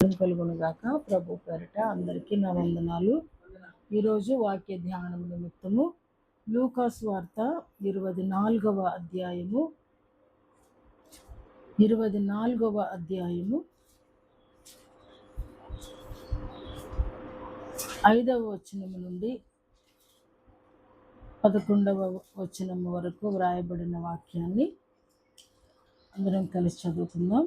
స్తోత్రం కలుగును గాక. ప్రభు పేరిట అందరికీ నా వందనాలు. ఈరోజు వాక్య ధ్యానం నిమిత్తము లూకాసు వార్త 24వ అధ్యాయము 5వ వచనం నుండి 11వ వచనం వరకు వ్రాయబడిన వాక్యాన్ని అందరం కలిసి చదువుకుందాం.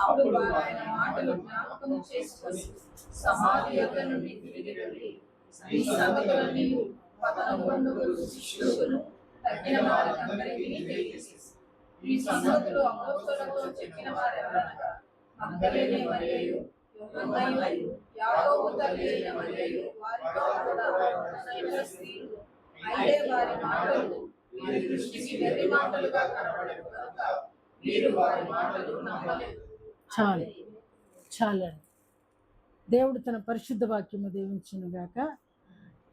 అప్పుడు ఆయన మాటలు జ్ఞాపకం చేసుకొని సమాధి యొద్ద నుండి తిరిగి వెళ్ళి ఈ సంగతులన్నీ పదకొండుగురు శిష్యులను తక్కిన వారందరికీ తెలియజేసి, ఈ సంగతులు అపోస్తలులతో చెప్పిన వారెవరనగా మగ్దలేనే మరియయు, యోహన్నయు, యాకోబు తల్లి అయిన మరియయు, వారితో కూడా అనేక స్త్రీలు. అయితే వారి మాటలు వీరి దృష్టికి వెర్రి మాటలుగా కనబడేవి కనుక వీరు వారి మాటలు నమ్మలేదు. చాలండి. దేవుడు తన పరిశుద్ధ వాక్యము దీవించును గాక.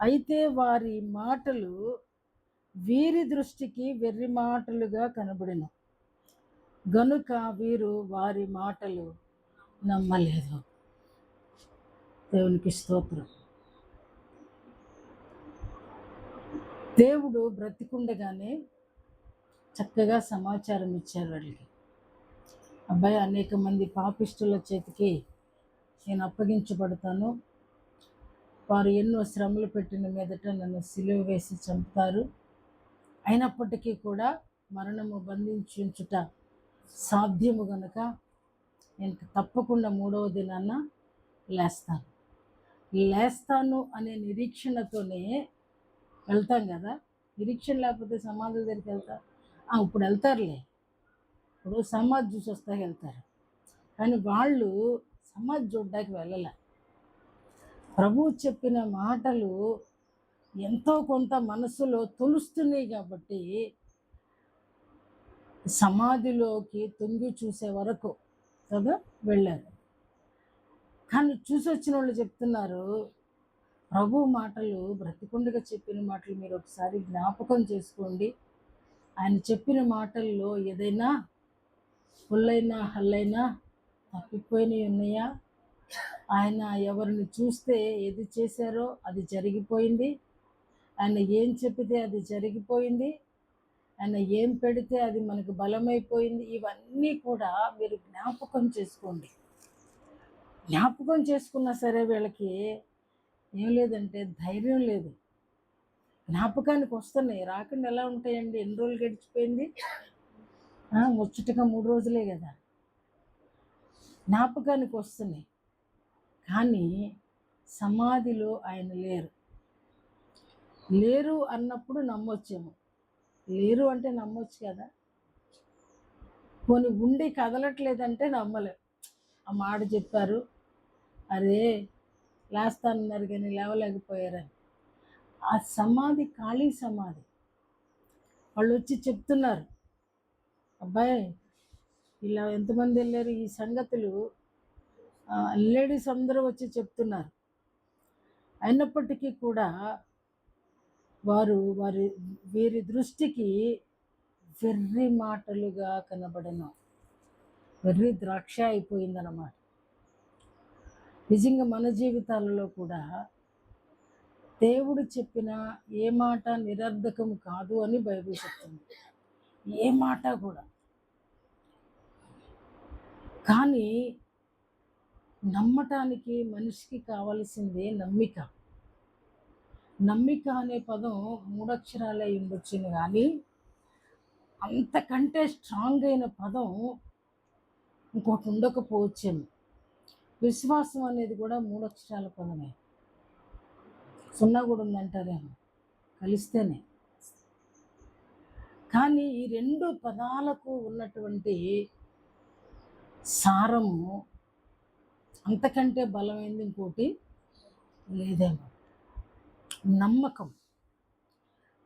అయితే వారి మాటలు వీరి దృష్టికి వెర్రి మాటలుగా కనబడిన గనుక వీరు వారి మాటలు నమ్మలేదు. దేవునికి స్తోత్రం. దేవుడు బ్రతికుండగానే చక్కగా సమాచారం ఇచ్చారు వాళ్ళకి. అబ్బాయి, అనేక మంది పాపిష్టుల చేతికి నేను అప్పగించబడతాను, వారు ఎన్నో శ్రమలు పెట్టిన మీదట నన్ను సిలువ వేసి చంపుతారు, అయినప్పటికీ కూడా మరణము బంధించుట సాధ్యము గనుక నేను తప్పకుండా 3వ దినాన లేస్తాను అనే నిరీక్షణతోనే వెళ్తాం కదా. నిరీక్షణ లేకపోతే సమాధుల దగ్గరికి వెళ్తారు. ఇప్పుడు వెళ్తారులే, ఇప్పుడు సమాధి చూసి వస్తాకి వెళ్తారు, కానీ వాళ్ళు సమాధి చూడడానికి వెళ్ళలే. ప్రభువు చెప్పిన మాటలు ఎంతో కొంత మనసులో తొలుస్తున్నాయి కాబట్టి సమాధిలోకి తొంగి చూసే వరకు కదా వెళ్ళారు. కానీ చూసి వచ్చిన వాళ్ళు చెప్తున్నారు, ప్రభు మాటలు బ్రతికుండగా చెప్పిన మాటలు మీరు ఒకసారి జ్ఞాపకం చేసుకోండి. ఆయన చెప్పిన మాటల్లో ఏదైనా పుల్లైనా హల్లైనా తప్పిపోయినవి ఉన్నాయా? ఆయన ఎవరిని చూస్తే ఏది చేశారో అది జరిగిపోయింది, ఆయన ఏం చెప్పితే అది జరిగిపోయింది, ఆయన ఏం పెడితే అది మనకు బలమైపోయింది. ఇవన్నీ కూడా మీరు జ్ఞాపకం చేసుకోండి. జ్ఞాపకం చేసుకున్నా సరే వీళ్ళకి ఏం లేదంటే ధైర్యం లేదు. జ్ఞాపకానికి వస్తున్నాయి, రాకుండా ఎలా ఉంటాయండి? ఎన్ని రోజులు గడిచిపోయింది? ముచ్చటగా 3 రోజులే కదా. జ్ఞాపకానికి వస్తున్నాయి, కానీ సమాధిలో ఆయన లేరు అన్నప్పుడు నమ్మొచ్చేమో. లేరు అంటే నమ్మొచ్చు కదా. కొన్ని ఉండి కదలట్లేదంటే నమ్మలేం. ఆ మాట చెప్పారు, అరే లేస్తానన్నారు కానీ లేవలేకపోయారని. ఆ సమాధి ఖాళీ సమాధి. వాళ్ళు వచ్చి చెప్తున్నారు, అబ్బాయి ఇలా ఎంతమంది వెళ్ళారు, ఈ సంగతులు లేడీస్ అందరూ వచ్చి చెప్తున్నారు. అయినప్పటికీ కూడా వీరి దృష్టికి వెర్రి మాటలుగా కనబడను. వెర్రి ద్రాక్ష అయిపోయిందన్నమాట. నిజంగా మన జీవితాలలో కూడా దేవుడు చెప్పిన ఏ మాట నిరర్ధకం కాదు అని బైబిల్ చెప్తుంది. ఏ మాట కూడా. కానీ నమ్మటానికి మనిషికి కావలసిందే నమ్మిక. నమ్మిక అనే పదం 3 అక్షరాలే ఉండొచ్చును, కానీ అంతకంటే స్ట్రాంగ్ అయిన పదం ఇంకోటి ఉండకపోవచ్చేమో. విశ్వాసం అనేది కూడా 3 అక్షరాల పదమే. 0 కూడా ఉందంటారేమో, కలిస్తేనే. కానీ ఈ 2 పదాలకు ఉన్నటువంటి సారము అంతకంటే బలమైంది ఇంకోటి లేదేమో. నమ్మకం.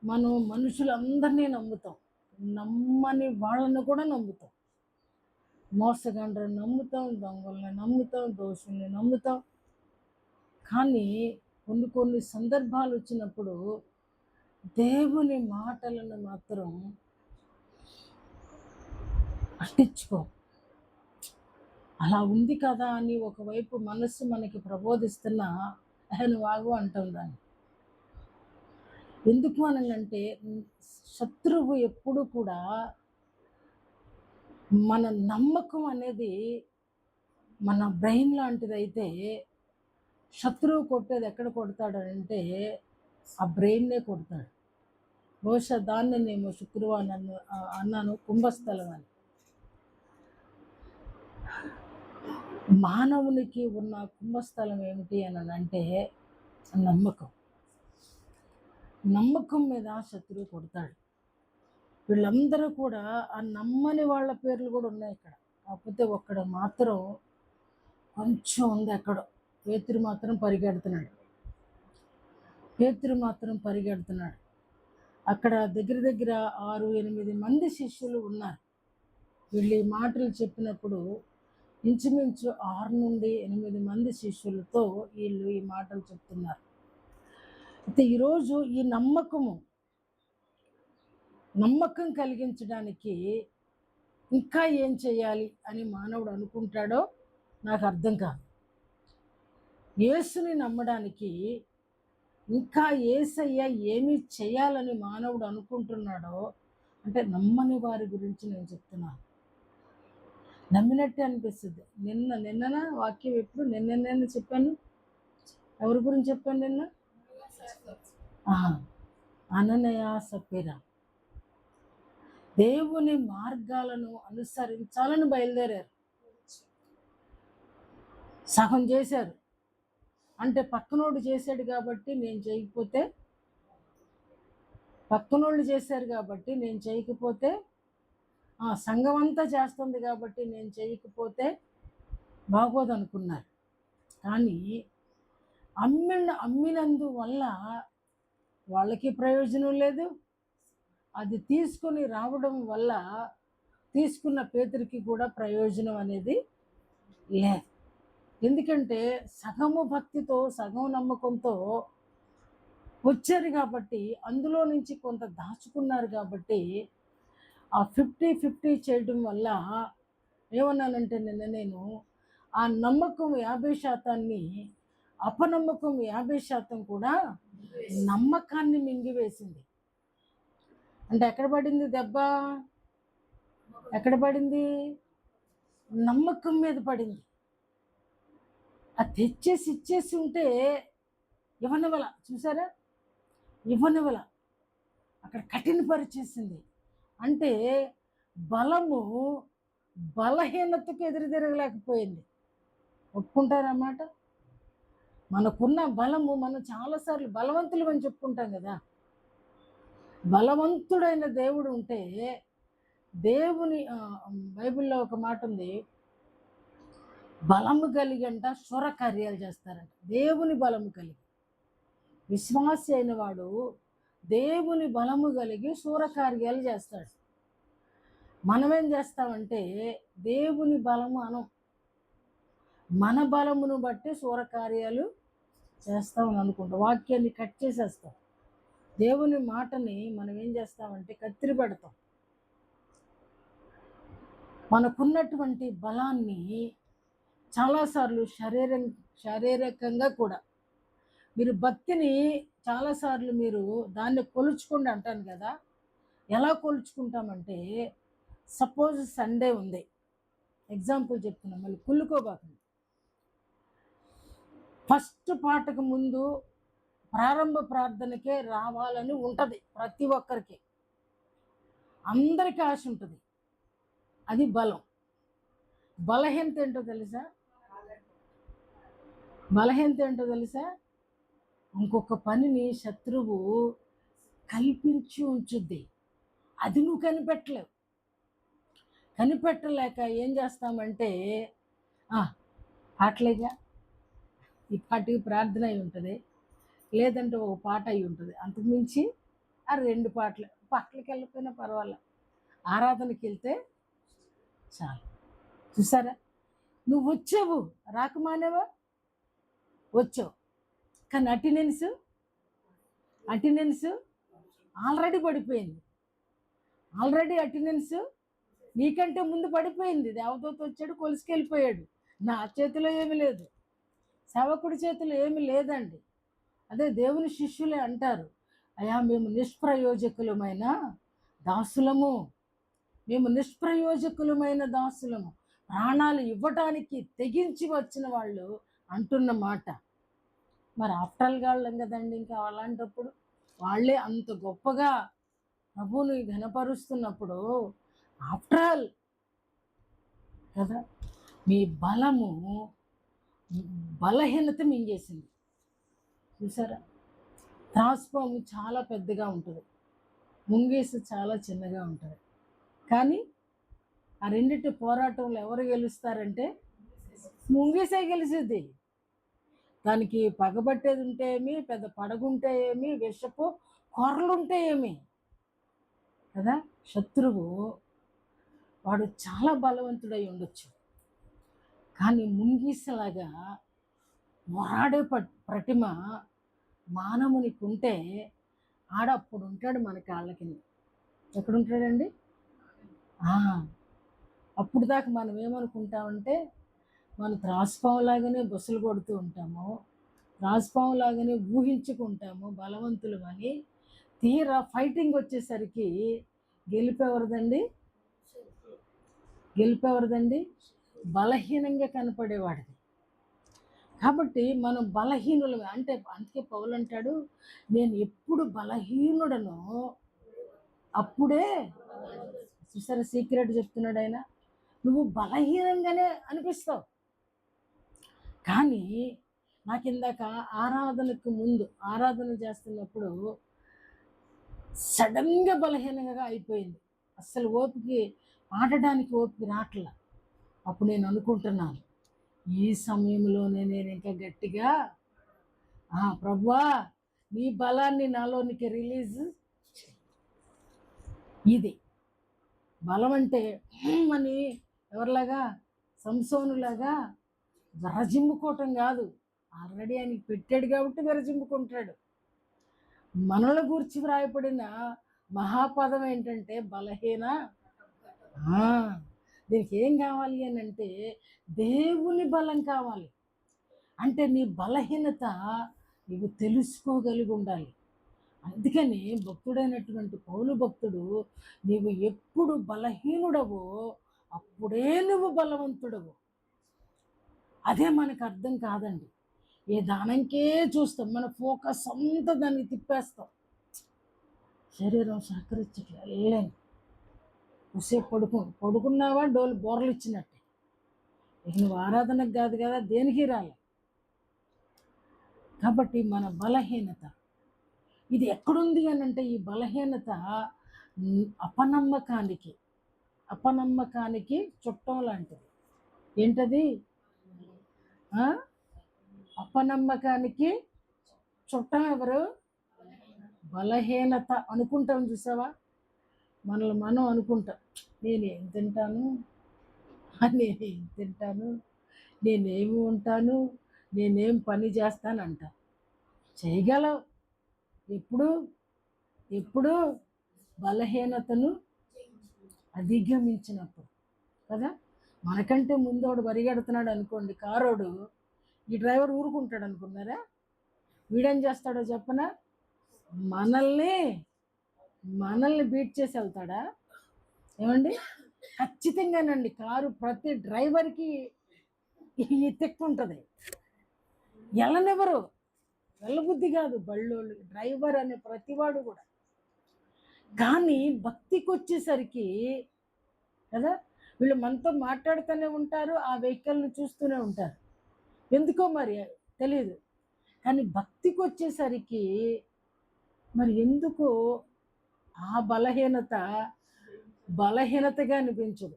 మనం మనుషులందరినీ నమ్ముతాం, నమ్మని వాళ్ళని కూడా నమ్ముతాం. మోసగాండ్రని నమ్ముతాం, దొంగల్ని నమ్ముతాం, దోషుల్ని నమ్ముతాం. కానీ కొన్ని సందర్భాలు వచ్చినప్పుడు దేవుని మాటలను మాత్రం పట్టించుకో. అలా ఉంది కదా అని ఒకవైపు మనస్సు మనకి ప్రబోధిస్తున్నా నువ్వు ఆగు అంటాం దాన్ని. ఎందుకు అనంటే శత్రువు ఎప్పుడు కూడా మన నమ్మకం అనేది మన బ్రెయిన్ లాంటిదైతే శత్రువు కొట్టేది ఎక్కడ కొడతాడంటే ఆ బ్రెయిన్నే కొడతాడు. బహుశా దాన్ని నేను శుక్రవారం అన్నాను, కుంభస్థలం అని. మానవునికి ఉన్న కుంభస్థలం ఏమిటి అని అంటే నమ్మకం. నమ్మకం మీద శత్రువు కొడతాడు. వీళ్ళందరూ కూడా ఆ నమ్మని వాళ్ళ పేర్లు కూడా ఉన్నాయి ఇక్కడ. కాకపోతే ఒక్కడ మాత్రం కొంచెం ఉంది ఎక్కడో. పేతురు మాత్రం పరిగెడుతున్నాడు. అక్కడ దగ్గర 6-8 మంది శిష్యులు ఉన్నారు. వీళ్ళు ఈ మాటలు చెప్పినప్పుడు ఇంచుమించు 6-8 మంది శిష్యులతో వీళ్ళు ఈ మాటలు చెప్తున్నారు. అయితే ఈరోజు ఈ నమ్మకం కలిగించడానికి ఇంకా ఏం చేయాలి అని మానవుడు అనుకుంటాడో నాకు అర్థం కాదు. యేసుని నమ్మడానికి ఇంకా యేసయ్య ఏమి చేయాలని మానవుడు అనుకుంటున్నాడో అంటే నమ్మని వారి గురించి నేను చెప్తున్నాను. నమ్మినట్టే అనిపిస్తుంది. నిన్న వాక్యం ఎప్పుడు నిన్న చెప్పాను. ఎవరి గురించి చెప్పాను నిన్న? అననయ సప్పీరా దేవుని మార్గాలను అనుసరించాలని బయలుదేరారు. సగం చేశారు. అంటే పక్కనోడు చేశాడు కాబట్టి నేను చేయకపోతే, పక్కనోళ్ళు చేశారు కాబట్టి నేను చేయకపోతే, సంఘం అంతా చేస్తుంది కాబట్టి నేను చేయకపోతే బాగోదనుకున్నారు. కానీ అమ్మినందువల్ల వాళ్ళకి ప్రయోజనం లేదు. అది తీసుకొని రావడం వల్ల తీసుకున్న పేతురికి కూడా ప్రయోజనం అనేది లేదు. ఎందుకంటే సగము భక్తితో సగం నమ్మకంతో వచ్చారు కాబట్టి, అందులో నుంచి కొంత దాచుకున్నారు కాబట్టి ఆ 50-50 చేయడం వల్ల ఏమన్నానంటే నిన్న నేను ఆ నమ్మకం 50%, అపనమ్మకం 50% కూడా నమ్మకాన్ని మింగివేసింది. అంటే ఎక్కడ పడింది దెబ్బ? ఎక్కడ పడింది? నమ్మకం మీద పడింది. అది తెచ్చేసి ఇచ్చేసి ఉంటే ఇవ్వనివ్వల. చూసారా? ఇవ్వనివ్వల. అక్కడ కఠినపరిచేసింది. అంటే బలము బలహీనతకు ఎదురు తిరగలేకపోయింది. ఒప్పుకుంటారన్నమాట. మనకున్న బలము మనం చాలాసార్లు బలవంతులు అని చెప్పుకుంటాం కదా. బలవంతుడైన దేవుడు ఉంటే దేవుని బైబిల్లో ఒక మాట ఉంది, బలము కలిగి అంట శూర కార్యాలు చేస్తారంట. దేవుని బలము కలిగి విశ్వాసి అయిన వాడు దేవుని బలము కలిగి శూర కార్యాలు చేస్తాడు. మనమేం చేస్తామంటే దేవుని బలము అనం, మన బలమును బట్టి శూర కార్యాలు చేస్తామని అనుకుంటాం. వాక్యాన్ని కట్ చేసేస్తాం. దేవుని మాటని మనం ఏం చేస్తామంటే కత్తిరి పెడతాం. మనకున్నటువంటి బలాన్ని చాలాసార్లు శారీరకంగా కూడా మీరు భక్తిని చాలాసార్లు మీరు దాన్ని కొలుచుకోండి అంటాను కదా. ఎలా కొలుచుకుంటామంటే, సపోజ్ సండే ఉంది, ఎగ్జాంపుల్ చెప్తున్నాం, మళ్ళీ కుళ్ళుకోబాకండి. ఫస్ట్ పాటకు ముందు ప్రారంభ ప్రార్థనకే రావాలని ఉంటుంది ప్రతి ఒక్కరికి. అందరికీ ఆశ ఉంటుంది. అది బలం. బలహీనత ఏంటో తెలుసా? ఇంకొక పనిని శత్రువు కల్పించి ఉంచుద్ది. అది నువ్వు కనిపెట్టలేక ఏం చేస్తామంటే పాటలేగా, ఈ పాటకి ప్రార్థన అయి ఉంటుంది, లేదంటే ఒక పాట అయి ఉంటుంది. అంతకుమించి ఆ 2 పాటలకి వెళ్ళకపోయినా పర్వాలే, ఆరాధనకి వెళ్తే చాలు. చూసారా, నువ్వు వచ్చావు, రాకమానేవా, వచ్చావు, కానీ అటెండెన్స్ ఆల్రెడీ పడిపోయింది. ఆల్రెడీ అటెండెన్స్ నీకంటే ముందు పడిపోయింది. దేవదూత వచ్చాడు, కొలుసుకెళ్ళిపోయాడు. నా చేతిలో ఏమీ లేదు, సేవకుడి చేతిలో ఏమీ లేదండి. అదే దేవుని శిష్యులే అంటారు, అయ్యా మేము నిష్ప్రయోజకులమైన దాసులము, మేము నిష్ప్రయోజకులమైన దాసులము, ప్రాణాలు ఇవ్వటానికి తెగించి వచ్చిన వాళ్ళు అంటున్న మాట. మరి ఆఫ్టర్ వాళ్ళం కదండి. ఇంకా అలాంటప్పుడు వాళ్ళే అంత గొప్పగా ప్రభువుని ఘనపరుస్తున్నప్పుడు ఆఫ్టర్ ఆల్ కదా, మీ బలము బలహీనత మింగేసింది. చూసారా, త్రాసుపాము చాలా పెద్దగా ఉంటుంది, ముంగేసి చాలా చిన్నగా ఉంటుంది. కానీ ఆ రెండింటి పోరాటంలో ఎవరు గెలుస్తారంటే ముంగేసే గెలిచిద్ది. దానికి పగబట్టేది ఉంటే ఏమి, పెద్ద పడగుంటే ఏమి, విషపు కొరలుంటే ఏమి కదా. శత్రువు వాడు చాలా బలవంతుడై ఉండొచ్చు, కానీ ముంగీసలాగా మొరాడే ప్రతిమ మానవునికి ఉంటే ఆడప్పుడు ఉంటాడు మన కాళ్ళ కింద. ఎక్కడుంటాడండి? అప్పుడు దాకా మనం ఏమనుకుంటామంటే మనం త్రాసుపాములాగానే బుసలు కొడుతూ ఉంటాము, త్రాసుపాములాగానే ఊహించుకుంటాము బలవంతులమని. తీరా ఫైటింగ్ వచ్చేసరికి గెలిపేవరదండి, బలహీనంగా కనపడేవాడిది. కాబట్టి మనం బలహీనులమే అంటే, అందుకే పౌలు అంటాడు, నేను ఎప్పుడు బలహీనుడనో అప్పుడే. చూసారా, సీక్రెట్ చెప్తున్నాడు ఆయన. నువ్వు బలహీనంగానే అనిపిస్తావు, కానీ నాకు ఇందాక ఆరాధనకు ముందు ఆరాధన చేస్తున్నప్పుడు సడన్గా బలహీనంగా అయిపోయింది. అస్సలు ఆడడానికి ఓపిక రాట్ల. అప్పుడు నేను అనుకుంటున్నాను, ఈ సమయంలోనే నేను ఇంకా గట్టిగా ప్రభువా నీ బలాన్ని నాలోనికి రిలీజ్. ఇది బలం అంటే అని ఎవరిలాగా, సంసోనులాగా విరజిమ్ముకోవటం కాదు. ఆల్రెడీ ఆయనకి పెట్టాడు కాబట్టి విరజిమ్ముకుంటాడు. మనల గురించి వ్రాయబడిన మహాపదం ఏంటంటే బలహీన. దీనికి ఏం కావాలి అని అంటే దేవుని బలం కావాలి. అంటే నీ బలహీనత నీవు తెలుసుకోగలిగి ఉండాలి. అందుకని భక్తుడైనటువంటి పౌలు భక్తుడు, నీవు ఎప్పుడు బలహీనుడవో అప్పుడే నువ్వు బలవంతుడవు. అదే మనకు అర్థం కాదండి. ఏ దానంకే చూస్తాం, మన ఫోకస్ అంతా దాన్ని తిప్పేస్తాం. శరీరం సహకరించట్లే, వెళ్ళాను కొద్దిసేపు పడుకున్నావా డోలు బోర్లు ఇచ్చినట్టే. ఇక నువ్వు ఆరాధనకు కాదు కదా, దేనికి రాలే. కాబట్టి మన బలహీనత ఇది ఎక్కడుంది అని అంటే, ఈ బలహీనత అపనమ్మకానికి చుట్టం లాంటిది. ఏంటది? అపనమ్మకానికి చుట్టం ఎవరు? బలహీనత. అనుకుంటాం చూసావా, మనల్ని మనం అనుకుంటాం, నేనేం తింటాను, నేనేమి ఉంటాను, నేనేం పని చేస్తానంట. చేయగలవు ఎప్పుడు బలహీనతను అధిగమించినప్పుడు కదా. మనకంటే ముందోడు పరిగెడుతున్నాడు అనుకోండి, కారోడు, ఈ డ్రైవర్ ఊరుకుంటాడు అనుకున్నారా? వీడేం చేస్తాడో చెప్పనా, మనల్ని బీట్ చేసి వెళ్తాడా? ఏమండి, ఖచ్చితంగానండి. కారు ప్రతి డ్రైవర్కి ఈ తిక్కు ఉంటుంది, వెళ్ళబుద్ధి కాదు బళ్ళోళ్ళు, డ్రైవర్ అనే ప్రతివాడు కూడా. కానీ భక్తికి వచ్చేసరికి కదా, వీళ్ళు మనతో మాట్లాడుతూనే ఉంటారు, ఆ వెహికల్ని చూస్తూనే ఉంటారు, ఎందుకో మరి తెలియదు. కానీ భక్తికి వచ్చేసరికి మరి ఎందుకో ఆ బలహీనతగా అనిపించదు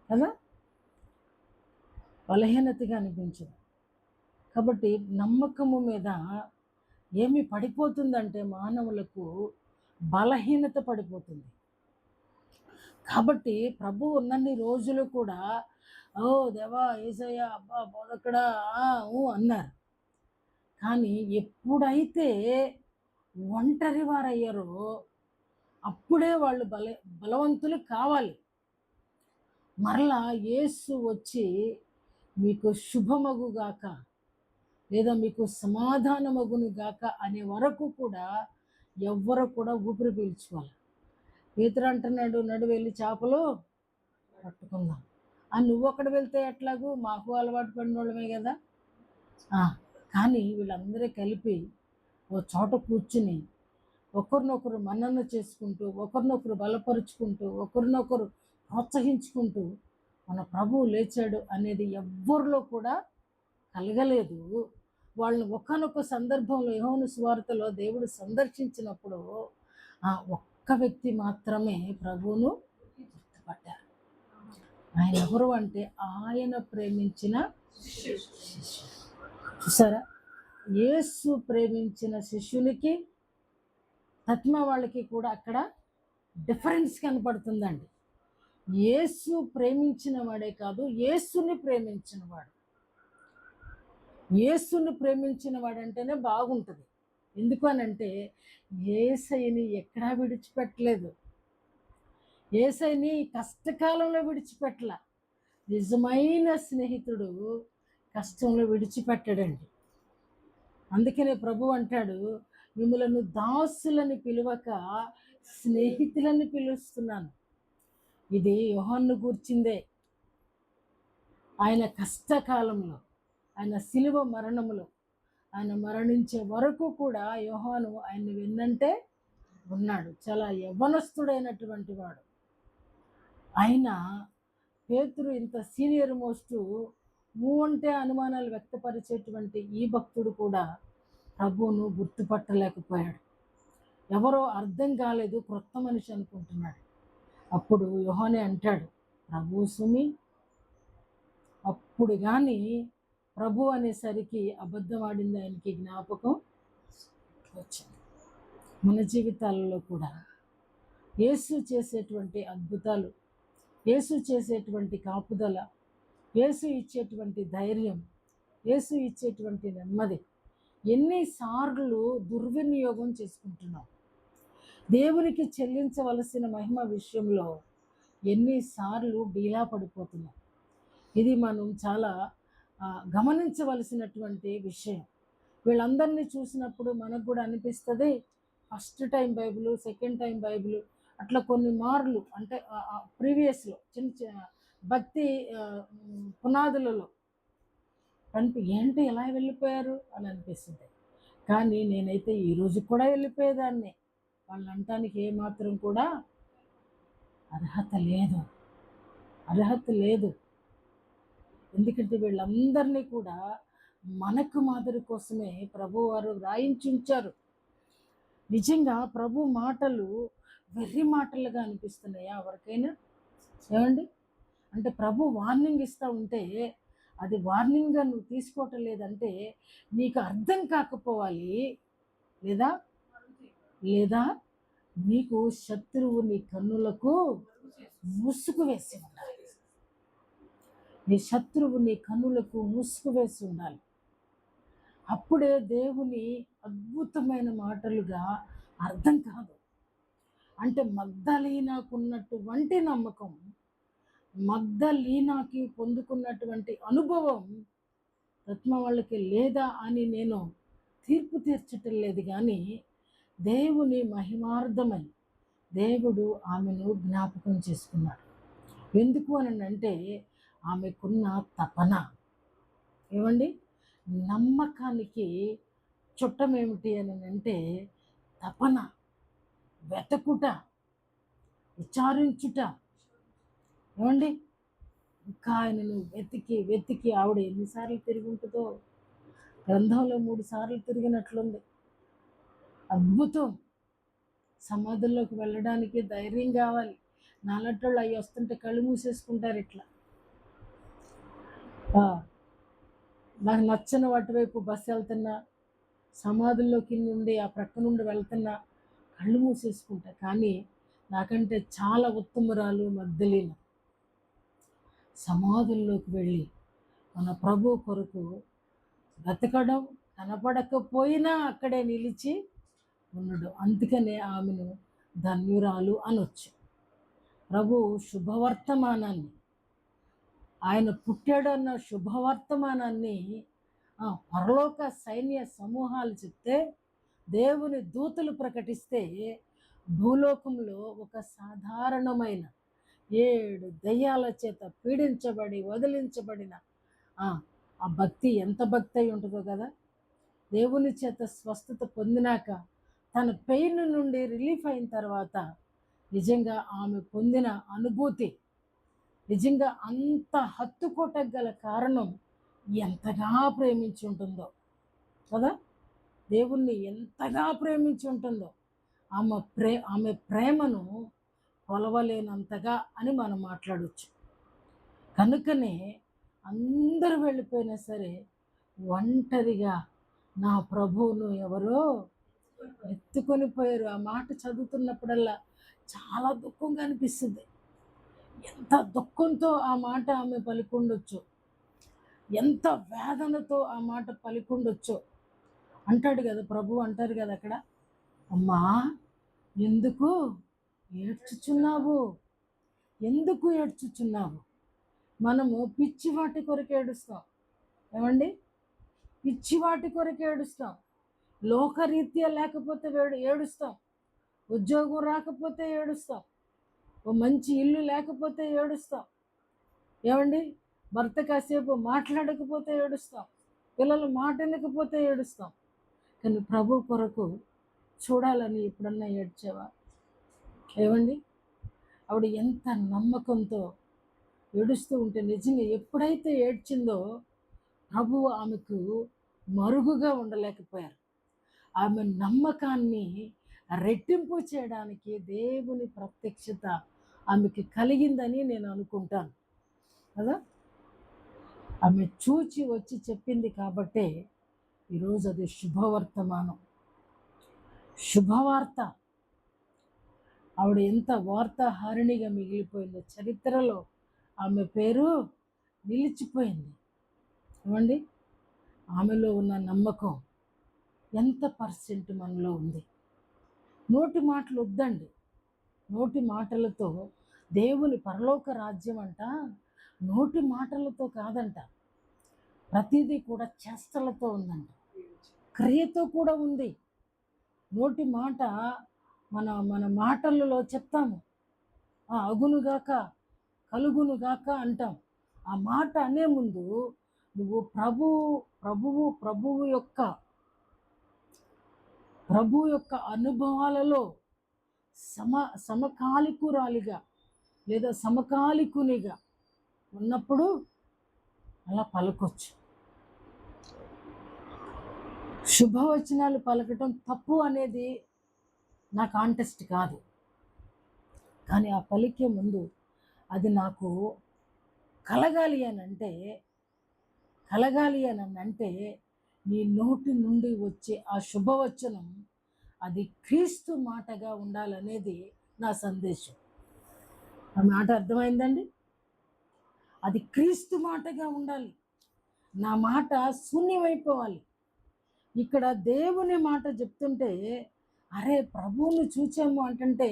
కదా. బలహీనతగా అనిపించదు. కాబట్టి నమ్మకము మీద ఏమి పడిపోతుందంటే మానవులకు బలహీనత పడిపోతుంది. కాబట్టి ప్రభు ఉన్నన్ని రోజులు కూడా ఓ దేవా యేసయ్య అబ్బా బోధకుడా అన్నారు. కానీ ఎప్పుడైతే ఒంటరి వారయ్యారో అప్పుడే వాళ్ళు బలవంతులు కావాలి. మరలా యేసు వచ్చి మీకు శుభమగు గాక లేదా మీకు సమాధానమగును గాక అనే వరకు కూడా ఎవ్వరు కూడా ఊపిరి పీల్చుకోవాలి. పేతురు అంటున్నాడు, నడు వెళ్ళి చేపలు పట్టుకుందాం. నువ్వు అక్కడ వెళ్తే ఎట్లాగూ మాకు అలవాటు పడినోళ్ళమే కదా. కానీ వీళ్ళందరూ కలిపి ఓ చోట కూర్చుని ఒకరినొకరు మన్నన చేసుకుంటూ, ఒకరినొకరు బలపరుచుకుంటూ, ఒకరినొకరు ప్రోత్సహించుకుంటూ మన ప్రభువు లేచాడు అనేది ఎవ్వరిలో కూడా కలగలేదు. వాళ్ళని ఒకానొక సందర్భంలో యోహాను సువార్తలో దేవుడు సందర్శించినప్పుడు ఒక్క వ్యక్తి మాత్రమే ప్రభువును గుర్తుపట్టారు. ఆయన ఎవరు అంటే ఆయన ప్రేమించిన శిష్యుడు. చూసారా, యేసు ప్రేమించిన శిష్యునికి తత్మ వాళ్ళకి కూడా అక్కడ డిఫరెన్స్ కనపడుతుందండి. యేసు ప్రేమించిన వాడే కాదు, యేసుని ప్రేమించిన వాడు. యేసుని ప్రేమించిన వాడంటేనే బాగుంటుంది. ఎందుకు అనంటే యేసయ్యని ఎక్కడా విడిచిపెట్టలేదు. యేసయ్యని కష్టకాలంలో విడిచిపెట్టల. నిజమైన స్నేహితుడు కష్టంలో విడిచిపెట్టడండి. అందుకనే ప్రభు అంటాడు, మిమ్మలను దాసులని పిలువక స్నేహితులని పిలుస్తున్నాను. ఇది యోహాను గూర్చిందే. ఆయన కష్టకాలంలో, ఆయన శిలువ మరణములో, ఆయన మరణించే వరకు కూడా యోహాను ఆయన వెన్నంటే ఉన్నాడు. చాలా యవ్వనస్తుడైనటువంటి వాడు. ఆయన పేతురు ఇంత సీనియర్ మోస్టు అంటే అనుమానాలు వ్యక్తపరిచేటువంటి ఈ భక్తుడు కూడా ప్రభువును గుర్తుపట్టలేకపోయాడు. ఎవరో అర్థం కాలేదు, క్రొత్త మనిషి అనుకుంటున్నాడు. అప్పుడు యోహానే అంటాడు, ప్రభు సుమి. అప్పుడు కానీ ప్రభు అనేసరికి అబద్ధం ఆడింది ఆయనకి జ్ఞాపకం వచ్చింది. మన జీవితాలలో కూడా యేసు చేసేటువంటి అద్భుతాలు, యేసు చేసేటువంటి కాపుదల, యేసు ఇచ్చేటువంటి ధైర్యం, యేసు ఇచ్చేటువంటి నెమ్మది ఎన్నిసార్లు దుర్వినియోగం చేసుకుంటున్నాం. దేవునికి చెల్లించవలసిన మహిమ విషయంలో ఎన్నిసార్లు డీలా పడిపోతున్నాం. ఇది మనం చాలా గమనించవలసినటువంటి విషయం. వీళ్ళందరినీ చూసినప్పుడు మనకు కూడా అనిపిస్తుంది, first time Bible, second time Bible అట్లా కొన్ని మార్లు అంటే ప్రీవియస్లో చిన్న భక్తి పునాదులలో ఏంటి ఎలా వెళ్ళిపోయారు అని అనిపిస్తుంది. కానీ నేనైతే ఈరోజు కూడా వెళ్ళిపోయేదాన్ని. వాళ్ళని అనటానికి ఏమాత్రం కూడా అర్హత లేదు. ఎందుకంటే వీళ్ళందరినీ కూడా మనకు మాదిరి కోసమే ప్రభు వారు రాయించుంచారు. నిజంగా ప్రభు మాటలు వెర్రి మాటలుగా అనిపిస్తున్నాయా ఎవరికైనా? ఏమండి, అంటే ప్రభు వార్నింగ్ ఇస్తూ ఉంటే అది వార్నింగ్గా నువ్వు తీసుకోవటం లేదంటే నీకు అర్థం కాకపోవాలి, లేదా నీకు శత్రువు నీ కన్నులకు ముసుగు వేసి ఉండాలి. నీ శత్రువు నీ కన్నులకు ముసుగు వేసి ఉండాలి. అప్పుడే దేవుని అద్భుతమైన మాటలుగా అర్థం కాదు. అంటే మగ్దలీనాకున్నటువంటి నమ్మకం, మగ్దలీనాకి పొందుకున్నటువంటి అనుభవం రత్మ వాళ్ళకి లేదా అని నేను తీర్పు తీర్చటం లేదు. కానీ దేవుని మహిమార్థమై దేవుడు ఆమెను జ్ఞాపకం చేసుకున్నాడు. ఎందుకు అని అంటే ఆమెకున్న తపన. ఏమండి, నమ్మకానికి చుట్టమేమిటి అని అంటే తపన, వెతకుట, విచారించుట. ఏమండి, ఇంకా ఆయనను వెతికి ఆవిడ ఎన్నిసార్లు తిరిగి ఉంటుందో గ్రంథంలో 3 సార్లు తిరిగినట్లుంది. అద్భుతం. సమాధుల్లోకి వెళ్ళడానికి ధైర్యం కావాలి. నాలటోళ్ళు అవి వస్తుంటే కళ్ళు మూసేసుకుంటారు ఇట్లా. ఆ, నాకు నచ్చని వాటి వైపు బస్సు వెళ్తున్నా, సమాధుల్లోకి నుండి ఆ ప్రక్క నుండి వెళ్తున్నా, కళ్ళు మూసేసుకుంటా. కానీ నాకంటే చాలా ఉత్తమురాలు మగ్దలీన సమాధుల్లోకి వెళ్ళి మన ప్రభు కొరకు బ్రతకడం, కనపడకపోయినా అక్కడే నిలిచి ఉండడు. అందుకనే ఆమెను ధన్యురాలు అనొచ్చు. ప్రభు శుభవర్తమానాన్ని, ఆయన పుట్టాడన్న శుభవర్తమానాన్ని పరలోక సైన్య సమూహాలు చెప్తే, దేవుని దూతలు ప్రకటిస్తే, భూలోకంలో ఒక సాధారణమైన 7 దయ్యాల చేత పీడించబడి వదిలించబడిన ఆ భక్తి ఎంత భక్తి అయి ఉంటుందో కదా. దేవుని చేత స్వస్థత పొందినాక తన పెయిన్ నుండి రిలీఫ్ అయిన తర్వాత నిజంగా ఆమె పొందిన అనుభూతి, నిజంగా అంత హత్తుకోటగల కారణం ఎంతగా ప్రేమించి ఉంటుందో కదా. దేవుణ్ణి ఎంతగా ప్రేమించి ఉంటుందో, ఆమె ప్రేమను కొలవలేనంతగా అని మనం మాట్లాడవచ్చు. కనుకనే అందరూ వెళ్ళిపోయినా సరే ఒంటరిగా నా ప్రభువును ఎవరో ఎత్తుకొని పోయారు. ఆ మాట చదువుతున్నప్పుడల్లా చాలా దుఃఖంగా అనిపిస్తుంది. ఎంత దుఃఖంతో ఆ మాట ఆమె పలికుండొచ్చు, ఎంత వేదనతో ఆ మాట పలికుండొచ్చో. అంటాడు కదా ప్రభు, అంటారు కదా అక్కడ, అమ్మా ఎందుకు ఏడ్చుచున్నావు, ఎందుకు ఏడ్చుచున్నావు. మనము పిచ్చి వాటి కొరకు ఏడుస్తాం. ఏమండి, పిచ్చి వాటి కొరకు ఏడుస్తాం. లోకరీత్యా లేకపోతే ఏడుస్తాం, ఉద్యోగం రాకపోతే ఏడుస్తాం, ఓ మంచి ఇల్లు లేకపోతే ఏడుస్తాం. ఏమండి, భర్త కాసేపు మాట్లాడకపోతే ఏడుస్తాం, పిల్లలు మాట వినకపోతే ఏడుస్తాం. కానీ ప్రభు కొరకు చూడాలని ఎప్పుడన్నా ఏడ్చావా? ఏమండి, ఆవిడ ఎంత నమ్మకంతో ఏడుస్తూ ఉంటే, నిజంగా ఎప్పుడైతే ఏడ్చిందో ప్రభువు ఆమెకు మరుగుగా ఉండలేకపోయారు. ఆమె నమ్మకాన్ని రెట్టింపు చేయడానికి దేవుని ప్రత్యక్షత ఆమెకి కలిగిందని నేను అనుకుంటాను కదా. ఆమె చూచి వచ్చి చెప్పింది కాబట్టే ఈరోజు అది శుభవర్తమానం, శుభవార్త. ఆవిడ ఎంత వార్తాహారిణిగా మిగిలిపోయిందో, చరిత్రలో ఆమె పేరు నిలిచిపోయింది. ఏమండి, ఆమెలో ఉన్న నమ్మకం ఎంత పర్సెంట్ మనలో ఉంది? నోటి మాటలు వద్దండి. నోటి మాటలతో దేవుని పరలోక రాజ్యం అంట నోటి మాటలతో కాదంట, ప్రతిదీ కూడా చేష్టలతో ఉందంట, క్రియతో కూడా ఉంది. నోటి మాట మన మన మాటలలో చెప్తాము, అగునుగాక కలుగునుగాక అంటాం. ఆ మాట అనే ముందు నువ్వు ప్రభువు యొక్క అనుభవాలలో సమకాలికురాలిగా లేదా సమకాలికునిగా ఉన్నప్పుడు అలా పలకొచ్చు. శుభవచనాలు పలకటం తప్పు అనేది నా కాంటెస్ట్ కాదు. కానీ ఆ పలికే ముందు అది నాకు కలగాలి అని అంటే నీ నోటి నుండి వచ్చే ఆ శుభవచనం అది క్రీస్తు మాటగా ఉండాలనేది నా సందేశం. ఆ మాట అర్థమైందండి? అది క్రీస్తు మాటగా ఉండాలి. నా మాట శూన్యమైపోవాలి. ఇక్కడ దేవుని మాట చెప్తుంటే, అరే ప్రభువుని చూచాము అంటుంటే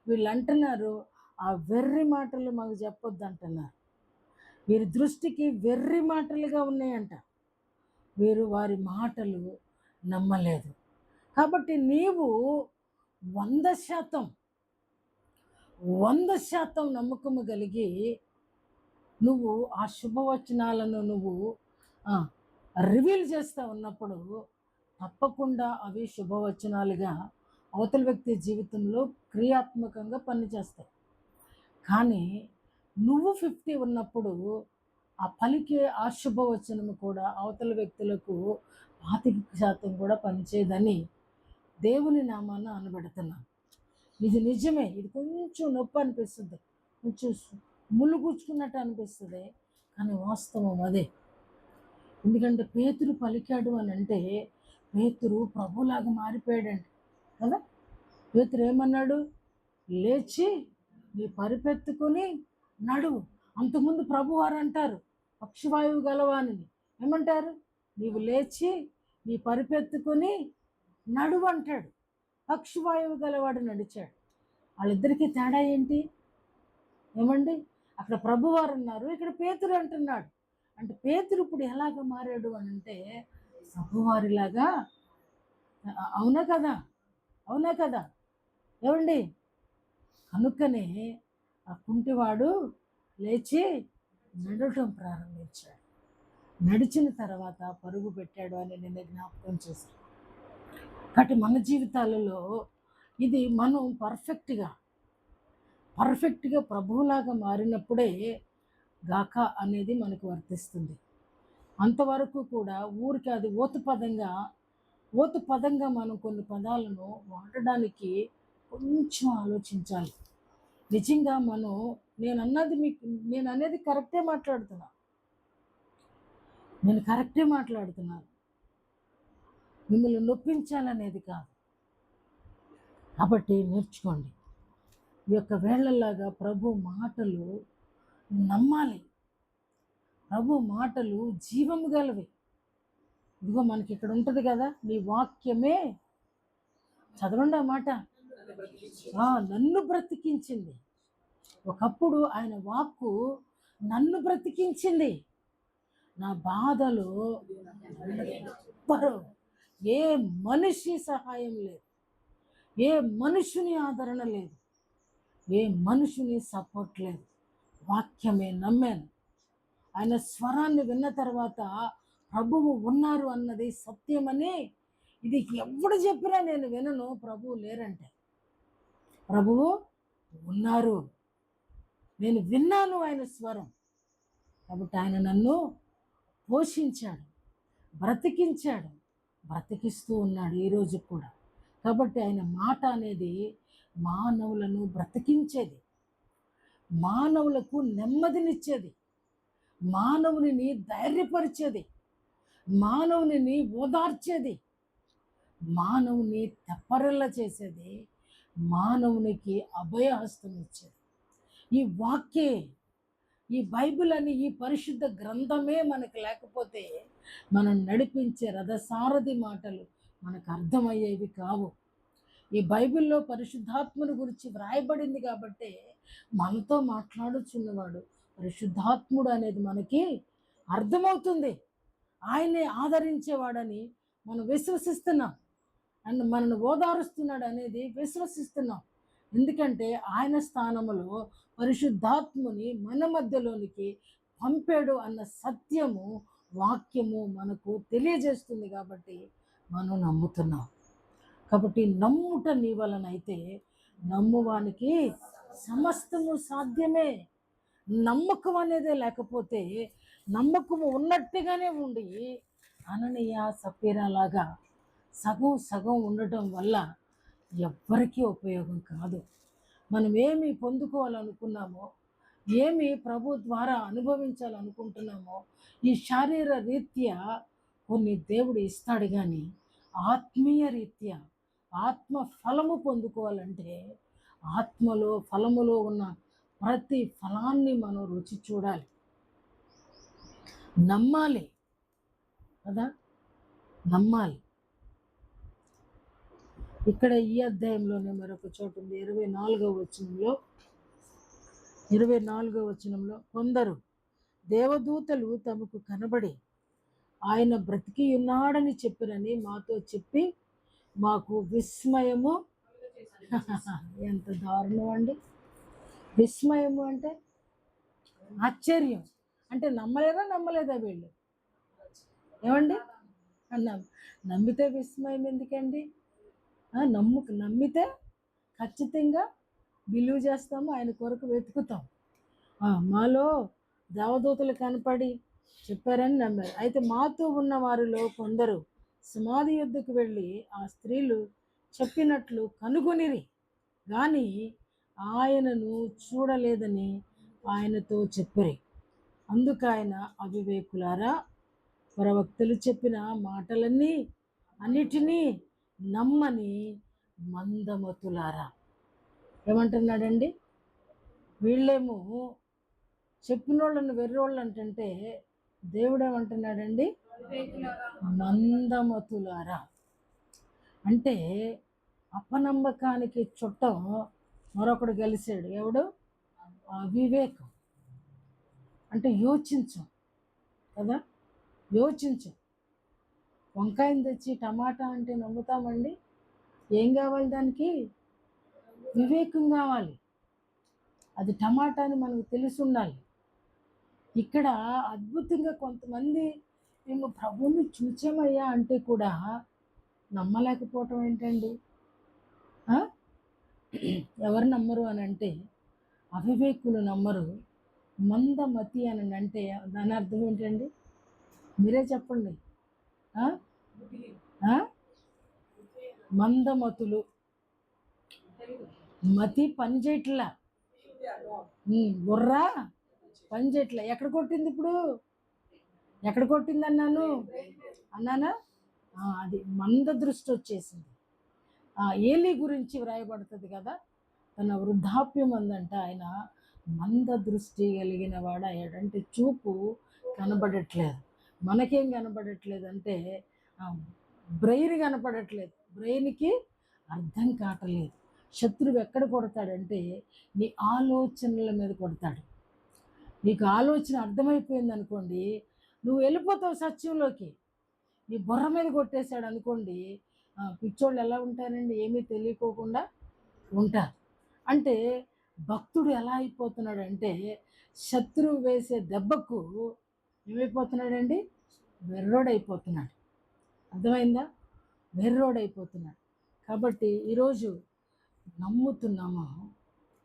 వీళ్ళు అంటున్నారు, ఆ వెర్రి మాటలు మాకు చెప్పొద్దు అంటున్నారు. వీరి దృష్టికి వెర్రి మాటలుగా ఉన్నాయంట. వీరు వారి మాటలు నమ్మలేదు. కాబట్టి నీవు 100% నమ్మకము కలిగి నువ్వు ఆ శుభవచనాలను నువ్వు రివీల్ చేస్తూ ఉన్నప్పుడు తప్పకుండా అవి శుభవచనాలుగా అవతల వ్యక్తి జీవితంలో క్రియాత్మకంగా పనిచేస్తాయి. కానీ నువ్వు 50 ఉన్నప్పుడు ఆ పలికే ఆ శుభవచనము కూడా అవతల వ్యక్తులకు 25% కూడా పనిచేయదని దేవుని నామాన అనబడుతున్నాను. ఇది నిజమే. ఇది కొంచెం నొప్పి అనిపిస్తుంది, కొంచెం ముళ్ళు గుచ్చుకున్నట్టు అనిపిస్తుంది. కానీ వాస్తవం అదే. ఎందుకంటే పేతురు పలికాడు అని అంటే పేతురు ప్రభులాగా మారిపోయాడండి కదా. పేతురు ఏమన్నాడు? లేచి నీ పరిపెత్తుకొని నడువు. అంతకుముందు ప్రభువారు అంటారు పక్షవాయువు గలవానిని ఏమంటారు? నీవు లేచి నీ పరిపెత్తుకొని నడువు అంటాడు. పక్షవాయువు గలవాడు నడిచాడు. వాళ్ళిద్దరికీ తేడా ఏంటి? ఏమండి? అక్కడ ప్రభువారు అన్నారు, ఇక్కడ పేతురు అంటున్నాడు. అంటే పేతురు ఇప్పుడు ఎలాగ మారాడు అని అంటే ప్రభువారిలాగా. అవునా కదా? అవునా కదా? ఏమండి? కనుకనే ఆ కుంటివాడు లేచి నడవటం ప్రారంభించాడు. నడిచిన తర్వాత పరుగు పెట్టాడు అని నేను జ్ఞాపకం చేశాను. కాబట్టి మన జీవితాలలో ఇది మనం పర్ఫెక్ట్గా ప్రభువులాగా మారినప్పుడే గాక అనేది మనకు వర్తిస్తుంది. అంతవరకు కూడా ఊరికి అది ఓతు పదంగా మనం కొన్ని పదాలను వాడడానికి కొంచెం ఆలోచించాలి. నిజంగా నేను అనేది కరెక్టే మాట్లాడుతున్నా. నేను కరెక్టే మాట్లాడుతున్నాను. మిమ్మల్ని నొప్పించాలనేది కాదు. కాబట్టి నేర్చుకోండి. ఈ యొక్క వేళల్లాగా ప్రభు మాటలు నమ్మాలి. ప్రభు మాటలు జీవము గలవి. ఇదిగో మనకి ఇక్కడ ఉంటుంది కదా, నీ వాక్యమే, చదవండి ఆ మాట, నన్ను బ్రతికించింది. ఒకప్పుడు ఆయన వాక్కు నన్ను బ్రతికించింది. నా బాధలో ఎవ్వరు, ఏ మనిషి సహాయం లేదు, ఏ మనుషుని ఆదరణ లేదు, ఏ మనుషుని సపోర్ట్ లేదు. వాక్యమే నమ్మాను. ఆయన స్వరాన్ని విన్న తర్వాత ప్రభువు ఉన్నారు అన్నది సత్యమని, ఇది ఎవడు చెప్పినా నేను వినను, ప్రభువు లేరంటే. ప్రభువు ఉన్నారు, నేను విన్నాను ఆయన స్వరం. కాబట్టి ఆయన నన్ను పోషించాడు, బ్రతికించాడు, బ్రతికిస్తూ ఉన్నాడు ఈరోజు కూడా. కాబట్టి ఆయన మాట అనేది మానవులను బ్రతికించేది, మానవులకు నెమ్మదినిచ్చేది, మానవుని ధైర్యపరిచేది, మానవుని ఓదార్చేది, మానవుని తెప్పరిల్ల చేసేది, మానవునికి అభయహస్తం ఇచ్చేది. ఈ వాక్యే, ఈ బైబిల్ అని ఈ పరిశుద్ధ గ్రంథమే మనకు లేకపోతే మనం నడిపించే రథసారథి మాటలు మనకు అర్థమయ్యేవి కావు. ఈ బైబిల్లో పరిశుద్ధాత్మను గురించి వ్రాయబడింది కాబట్టి మనతో మాట్లాడుచున్నవాడు పరిశుద్ధాత్ముడు అనేది మనకి అర్థమవుతుంది. ఆయనే ఆదరించేవాడని మనం విశ్వసిస్తున్నాం, అండ్ మనల్ని ఓదారుస్తున్నాడు అనేది విశ్వసిస్తున్నాం. ఎందుకంటే ఆయన స్థానంలో పరిశుద్ధాత్ముని మన మధ్యలోనికి పంపాడు అన్న సత్యము, వాక్యము మనకు తెలియజేస్తుంది. కాబట్టి మనం నమ్ముతున్నాం. కాబట్టి నమ్ముట నీ వలన అయితే నమ్మువానికి సమస్తము సాధ్యమే. నమ్మకం అనేదే లేకపోతే, నమ్మకము ఉన్నట్టుగానే ఉండి అననీయ సఫీరా లాగా సగం ఉండటం వల్ల ఎవ్వరికీ ఉపయోగం కాదు. మనం ఏమి పొందుకోవాలనుకున్నామో, ఏమి ప్రభు ద్వారా అనుభవించాలనుకుంటున్నామో ఈ శారీర రీత్యా కొన్ని దేవుడు ఇస్తాడు. కానీ ఆత్మీయ రీత్యా ఆత్మ ఫలము పొందుకోవాలంటే ఫలములో ఉన్న ప్రతి ఫలాన్ని మనం రుచి చూడాలి, నమ్మాలి కదా, నమ్మాలి. ఇక్కడ ఈ అధ్యాయంలోనే మరొక చోటు ఉంది, 24వ వచనంలో కొందరు దేవదూతలు తమకు కనబడి ఆయన బ్రతికి ఉన్నాడని చెప్పిరని మాతో చెప్పి మాకు విస్మయము. ఎంత దారుణం అండి! విస్మయము అంటే ఆశ్చర్యం. అంటే నమ్మలేదా వీళ్ళు? ఏమండి? నమ్మితే విస్మయం ఎందుకండి? నమ్మితే ఖచ్చితంగా బిలీవ్ చేస్తాము, ఆయన కొరకు వెతుకుతాం. మాలో దేవదూతలు కనపడి చెప్పారని నమ్మారు. అయితే మాతో ఉన్న వారిలో కొందరు సమాధి యొద్దకు వెళ్ళి ఆ స్త్రీలు చెప్పినట్లు కనుగొనిరి, కానీ ఆయనను చూడలేదని ఆయనతో చెప్పిరి. అందుకు ఆయన అవివేకులారా, ప్రవక్తలు చెప్పిన మాటలన్నీ అన్నిటినీ నమ్మని మందమతులారా. ఏమంటున్నాడండి? వీళ్ళేమో చెప్పినోళ్ళని వెర్రోళ్ళు అంటుంటే దేవుడు ఏమంటున్నాడండి? వివేకులారా, మందమతులారా. అంటే అపనమ్మకానికి చుట్టం మరొకడు కలిసాడు. ఎవడు? అవివేకం. అంటే యోచించం కదా, యోచించం. వంకాయని తెచ్చి టమాటా అంటే నమ్ముతామండి? ఏం కావాలి దానికి? వివేకం కావాలి. అది టమాటా అని మనకు తెలిసి ఉండాలి. ఇక్కడ అద్భుతంగా కొంతమంది మేము ప్రభువుని చూచామయ్యా అంటే కూడా నమ్మలేకపోవటం ఏంటండి? ఆ? ఎవరు నమ్మరు అని అంటే అవివేకులు నమ్మరు. మందమతి అని అంటే దాని అర్థం ఏంటండి? మీరే చెప్పండి. ఆ? ఆ? మందమతులు. మతి పని చేయట్లా, బుర్రా పని చేయట్లా. ఎక్కడ కొట్టింది ఇప్పుడు? ఎక్కడ కొట్టింది అన్నానా? అది మంద దృష్టి వచ్చేసింది. ఏలీ గురించి వ్రాయబడుతుంది కదా, తన వృద్ధాప్యం అందంట ఆయన మంద దృష్టి కలిగిన వాడు అయ్యాడు. అంటే చూపు కనబడట్లేదు. మనకేం కనబడట్లేదు అంటే బ్రెయిన్ కనపడట్లేదు, బ్రెయిన్కి అర్థం కావట్లేదు. శత్రువు ఎక్కడ కొడతాడంటే నీ ఆలోచనల మీద కొడతాడు. నీకు ఆలోచన అర్థమైపోయింది అనుకోండి, నువ్వు వెళ్ళిపోతావు సత్యంలోకి. నీ బుర్ర మీద కొట్టేశాడు అనుకోండి, పిచ్చోళ్ళు ఎలా ఉంటారండి? ఏమీ తెలియకోకుండా ఉంటారు. అంటే భక్తుడు ఎలా అయిపోతున్నాడంటే శత్రువు వేసే దెబ్బకు ఏమైపోతున్నాడండి? వెర్రోడైపోతున్నాడు. అర్థమైందా? వెర్రోడైపోతున్నాడు. కాబట్టి ఈరోజు నమ్ముతున్నామా?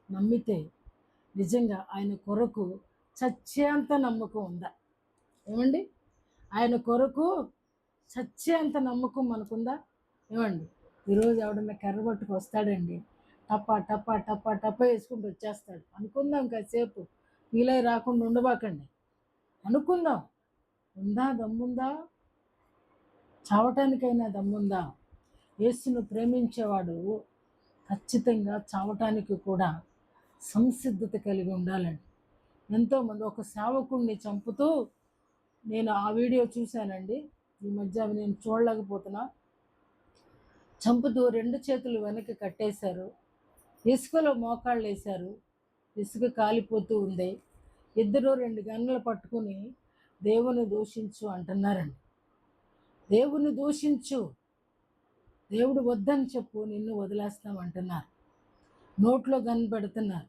నమ్మితే నిజంగా ఆయన కొరకు చచ్చేంత నమ్మకం ఉందా? ఏమండి? ఆయన కొరకు చచ్చేంత నమ్మకం మనకుందా? ఏమండి? ఈరోజు ఎవడన్నా కర్ర పట్టుకు వస్తాడండి, టపా టపా టపా టపా వేసుకుంటూ వచ్చేస్తాడు. అనుకుందాం కాసేపు, వీలై రాకుండా ఉండబాకండి. అనుకుందాం. ఉందా? దమ్ముందా? చావటానికైనా దమ్ముందా? యేసును ప్రేమించేవాడు ఖచ్చితంగా చావటానికి కూడా సంసిద్ధత కలిగి ఉండాలండి. ఎంతోమంది ఒక సేవకుడిని చంపుతూ, నేను ఆ వీడియో చూశానండి ఈ మధ్య, అవి నేను చూడలేకపోతున్నా. చంపుతూ 2 చేతులు వెనక్కి కట్టేశారు, ఇసుకలో మోకాళ్ళు వేశారు, ఇసుక కాలిపోతూ ఉంది. ఇద్దరు 2 గన్నులు పట్టుకుని దేవుని దూషించు అంటున్నారండి. దేవుని దూషించు, దేవుడు వద్దని చెప్పు, నిన్ను వదిలేస్తాం అంటున్నారు. నోట్లో గన్ పెడుతున్నారు,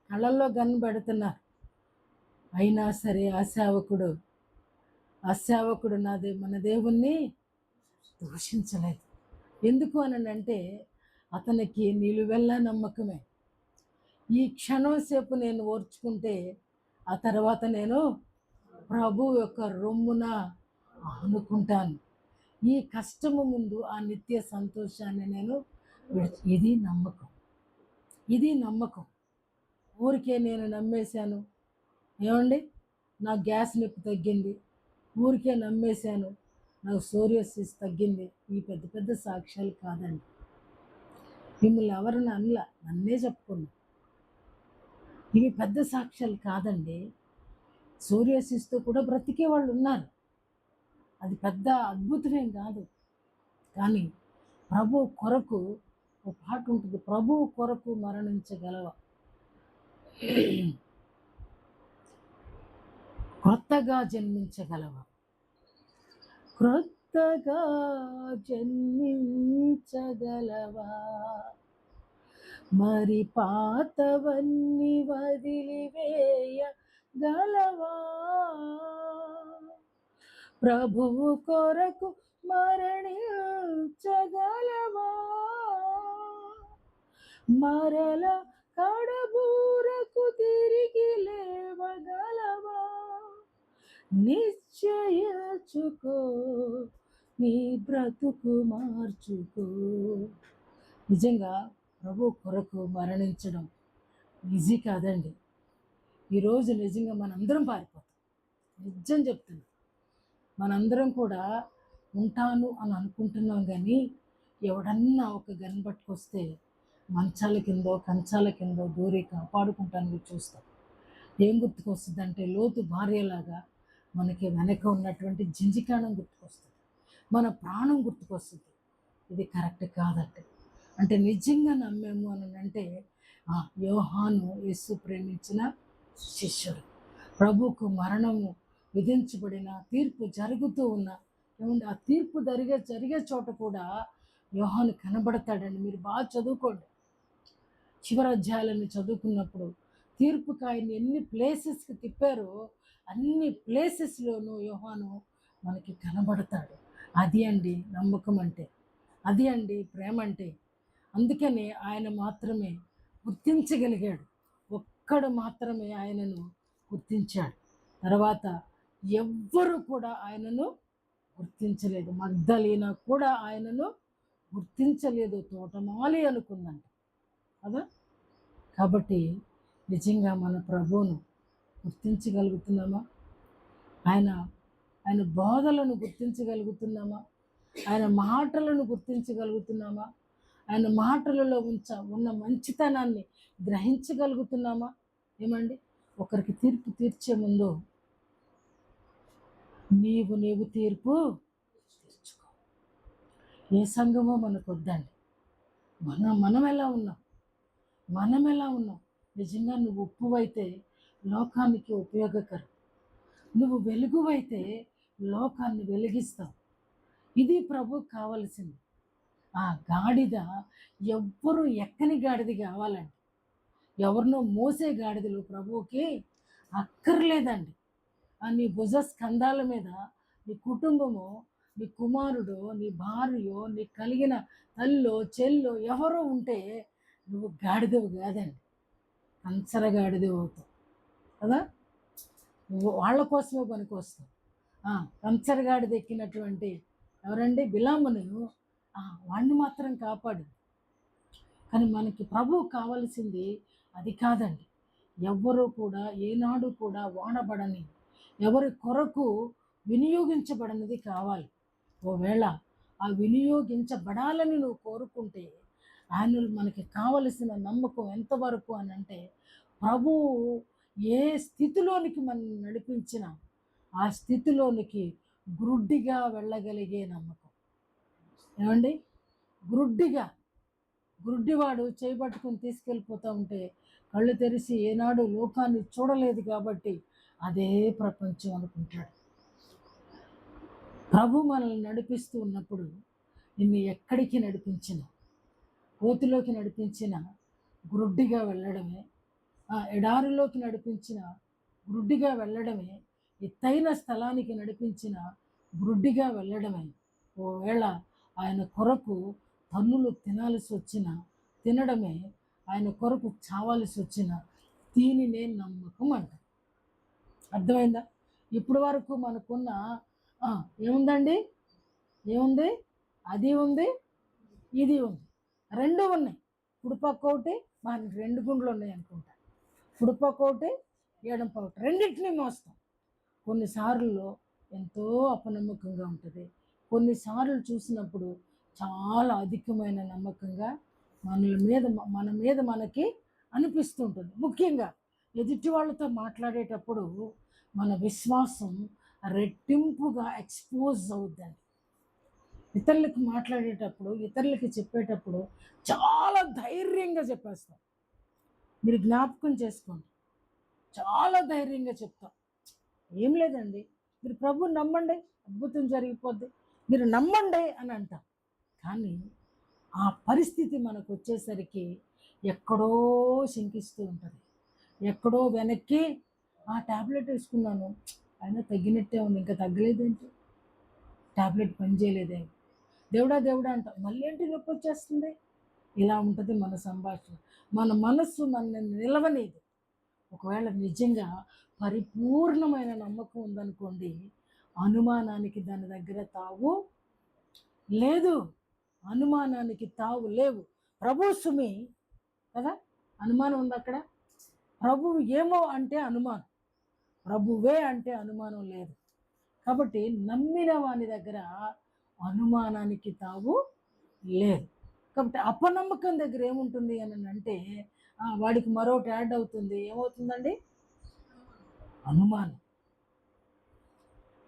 కళ్ళల్లో గన్ పెడుతున్నారు. అయినా సరే ఆ సేవకుడు మన దేవుణ్ణి దూషించలేదు. ఎందుకు అనంటే అతనికి నిలువెల్లా నమ్మకమే. ఈ క్షణం సేపు నేను ఓర్చుకుంటే ఆ తర్వాత నేను ప్రభు యొక్క రొమ్మున ఆనుకుంటాను. ఈ కష్టము ముందు ఆ నిత్య సంతోషాన్ని నేను ఇది నమ్మకం. ఇది నమ్మకం. ఊరికే నేను నమ్మేశాను, ఏమండి నా గ్యాస్ నొప్పి తగ్గింది, ఊరికే నమ్మేశాను నాకు సోరియాసిస్ తగ్గింది, ఈ పెద్ద పెద్ద సాక్ష్యాలు కాదండి. మిమ్మల్ని ఎవరిని అనలా, నన్నే చెప్పుకున్నా. ఇవి పెద్ద సాక్ష్యాలు కాదండి. సోరియాసిస్తో కూడా బ్రతికే వాళ్ళు ఉన్నారు. అది పెద్ద అద్భుతమేం కాదు. కానీ ప్రభు కొరకు ఒక పాట ఉంటుంది, ప్రభు కొరకు మరణించగలవ, క్రొత్తగా జన్మించగలవా, క్రొత్తగా జన్మించగలవా, మరి పాతవన్నీ వదిలివేయగలవా, ప్రభువు కొరకు మరణించగలవా, మరల కడబూరకు తిరిగి లేవగలవా, నిశ్చయించుకో, నీ బ్రతుకు మార్చుకో. నిజంగా ప్రభు కొరకు మరణించడం ఈజీ కాదండి. ఈరోజు నిజంగా మనందరం పారిపోతాం. నిజం చెప్తున్నా. మనందరం కూడా ఉంటాను అని అనుకుంటున్నాం కానీ ఎవడన్నా ఒక గన్ పట్టుకొస్తే మంచాల కిందో కంచాల కిందో దూరి కాపాడుకుంటానికి చూస్తాం. ఏం గుర్తుకొస్తుంది అంటే లోతు భార్యలాగా మనకి వెనక ఉన్నటువంటి జింజికాణం గుర్తుకొస్తుంది, మన ప్రాణం గుర్తుకొస్తుంది. ఇది కరెక్ట్ కాదంటే అంటే నిజంగా నమ్మాము అని అంటే యోహాను యేసు ప్రేమించిన శిష్యుడు. ప్రభువుకు మరణము విధించబడిన తీర్పు జరుగుతూ ఉన్న ఏమంటే ఆ తీర్పు జరిగే చోట కూడా యోహాను కనబడతాడండి. మీరు బాగా చదువుకోండి. చివరి అధ్యాయాలను చదువుకున్నప్పుడు తీర్పుకి ఆయన్ని ఎన్ని ప్లేసెస్కి తిప్పారో అన్ని ప్లేసెస్లోనూ యోహాను మనకి కనబడతాడు. అది అండి నమ్మకం అంటే, అది అండి ప్రేమ అంటే. అందుకనే ఆయన మాత్రమే గుర్తించగలిగాడు. ఒక్కడు మాత్రమే ఆయనను గుర్తించాడు. తర్వాత ఎవ్వరు కూడా ఆయనను గుర్తించలేదు. మగ్దలీనా కూడా ఆయనను గుర్తించలేదు, తోటమాలి అనుకుందంట కదా. కాబట్టి నిజంగా మన ప్రభువును గుర్తించగలుగుతున్నామా? ఆయన బోధలను గుర్తించగలుగుతున్నామా? ఆయన మాటలను గుర్తించగలుగుతున్నామా? ఆయన మాటలలో ఉన్న మంచితనాన్ని గ్రహించగలుగుతున్నామా? ఏమండి, ఒకరికి తీర్పు తీర్చే ముందు నీవు తీర్పు తీర్చుకో. ఏ సంఘమో మనకు వద్దండి. మనం ఎలా ఉన్నాం? నిజంగా నువ్వు ఉప్పువైతే లోకానికి ఉపయోగకరం, నువ్వు వెలుగువైతే లోకాన్ని వెలిగిస్తావు. ఇది ప్రభువుకు కావలసింది. ఆ గాడిద ఎవ్వరూ ఎక్కని గాడిద కావాలండి. ఎవరినో మోసే గాడిదలు ప్రభువుకి అక్కర్లేదండి. నీ భుజ స్కంధాల మీద నీ కుటుంబమో, నీ కుమారుడో, నీ భార్యో, నీ కలిగిన తల్లో చెల్లో ఎవరో ఉంటే నువ్వు గాడిదవు కాదండి, కంచర గాడిదవు అవుతావు కదా. నువ్వు వాళ్ళ కోసమే పనికి వస్తావు. కంచర గాడిద ఎక్కినటువంటి ఎవరండి బిలామును, వాడిని మాత్రం కాపాడు. కానీ మనకి ప్రభువు కావాల్సింది అది కాదండి. ఎవ్వరూ కూడా ఏనాడు కూడా వాడబడని, ఎవరి కొరకు వినియోగించబడనిది కావాలి. ఒకవేళ ఆ వినియోగించబడాలని నువ్వు కోరుకుంటే ఆయన మనకి కావలసిన నమ్మకం ఎంతవరకు అని అంటే ప్రభువు ఏ స్థితిలోనికి మనం నడిపించినా ఆ స్థితిలోనికి గ్రుడ్డిగా వెళ్ళగలిగే నమ్మకం. ఏమండి, గుడ్డివాడు చేయబట్టుకుని తీసుకెళ్ళిపోతూ ఉంటే కళ్ళు తెరిచి ఏనాడు లోకాన్ని చూడలేదు కాబట్టి అదే ప్రపంచం అనుకుంటాడు. ప్రభు మనల్ని నడిపిస్తూ ఉన్నప్పుడు నిన్ను ఎక్కడికి నడిపించిన, కోతిలోకి నడిపించిన గ్రుడ్డిగా వెళ్ళడమే, ఎడారిలోకి నడిపించిన గ్రుడ్డిగా వెళ్ళడమే, ఎత్తైన స్థలానికి నడిపించిన గ్రుడ్డిగా వెళ్ళడమే. ఓవేళ ఆయన కొరకు తన్నులు తినడమే, ఆయన కొరకు చావాల్సి వచ్చిన దీనినే నమ్మకం అంట. అర్థమైందా? ఇప్పటి వరకు మనకున్న ఏముందండి, ఏముంది, అది ఉంది, ఇది ఉంది, రెండు ఉన్నాయి. కుడిపక్క ఒకటి, మనకి 2 గుండ్లు ఉన్నాయి అనుకుంటా. కుడిపక్క ఒకటి, ఎడమపక్క ఒకటి, రెండింటినీ మోస్తాం. కొన్నిసార్లు ఎంతో అపనమ్మకంగా ఉంటుంది, కొన్నిసార్లు చూసినప్పుడు చాలా అధికమైన నమ్మకంగా మన మీద మనకి అనిపిస్తుంటుంది. ముఖ్యంగా ఎదుటి వాళ్ళతో మాట్లాడేటప్పుడు మన విశ్వాసం రెట్టింపుగా ఎక్స్పోజ్ అవుద్దండి. ఇతరులకి మాట్లాడేటప్పుడు, ఇతరులకి చెప్పేటప్పుడు చాలా ధైర్యంగా చెప్పేస్తాం. మీరు జ్ఞాపకం చేసుకోండి, చాలా ధైర్యంగా చెప్తాం. ఏం లేదండి, మీరు ప్రభువుని నమ్మండి, అద్భుతం జరిగిపోద్ది, మీరు నమ్మండి అని అంటాం. కానీ ఆ పరిస్థితి మనకు వచ్చేసరికి ఎక్కడో శంకిస్తూ ఉంటుంది, ఎక్కడో వెనక్కి ట్యాబ్లెట్ వేసుకున్నాను, అయినా తగ్గినట్టే ఉంది, ఇంకా తగ్గలేదేంటి, ట్యాబ్లెట్ పనిచేయలేదేమో, దేవుడా అంటాం, మళ్ళీ ఏంటి నొప్పి వచ్చేస్తుంది. ఇలా ఉంటుంది మన సంభాషణ. మన మనస్సు మనల్ని నిలవలేదు. ఒకవేళ నిజంగా పరిపూర్ణమైన నమ్మకం ఉందనుకోండి, అనుమానానికి దాని దగ్గర తావు లేదు, అనుమానానికి తావు లేవు. ప్రభు సుమి కదా, అనుమానం ఉంది అక్కడ. ప్రభువు ఏమో అంటే అనుమానం, ప్రభువే అంటే అనుమానం లేదు. కాబట్టి నమ్మిన వాని దగ్గర అనుమానానికి తావు లేదు. కాబట్టి అపనమ్మకం దగ్గర ఏముంటుంది అని అంటే వాడికి మరొకటి యాడ్ అవుతుంది. ఏమవుతుందండి? అనుమానం.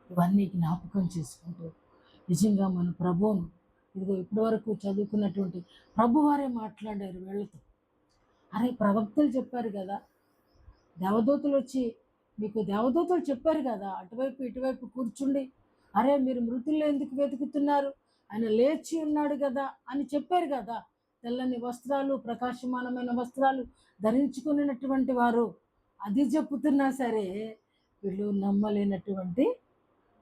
ఇవన్నీ జ్ఞాపకం చేసుకుంటూ నిజంగా మన ప్రభువును ఇదిగో ఇప్పటివరకు చదువుకున్నటువంటి ప్రభువారే మాట్లాడారు వీళ్ళతో. అరే ప్రవక్తలు చెప్పారు కదా, దేవదూతలు వచ్చి మీకు దేవదూతలు చెప్పారు కదా, అటువైపు ఇటువైపు కూర్చుండి అరే మీరు మృతుల్లో ఎందుకు వెతుకుతున్నారు, ఆయన లేచి ఉన్నాడు కదా అని చెప్పారు కదా. తెల్లని వస్త్రాలు, ప్రకాశమానమైన వస్త్రాలు ధరించుకున్నటువంటి వారు అది చెప్పుతున్నా సరే వీళ్ళు నమ్మలేనటువంటి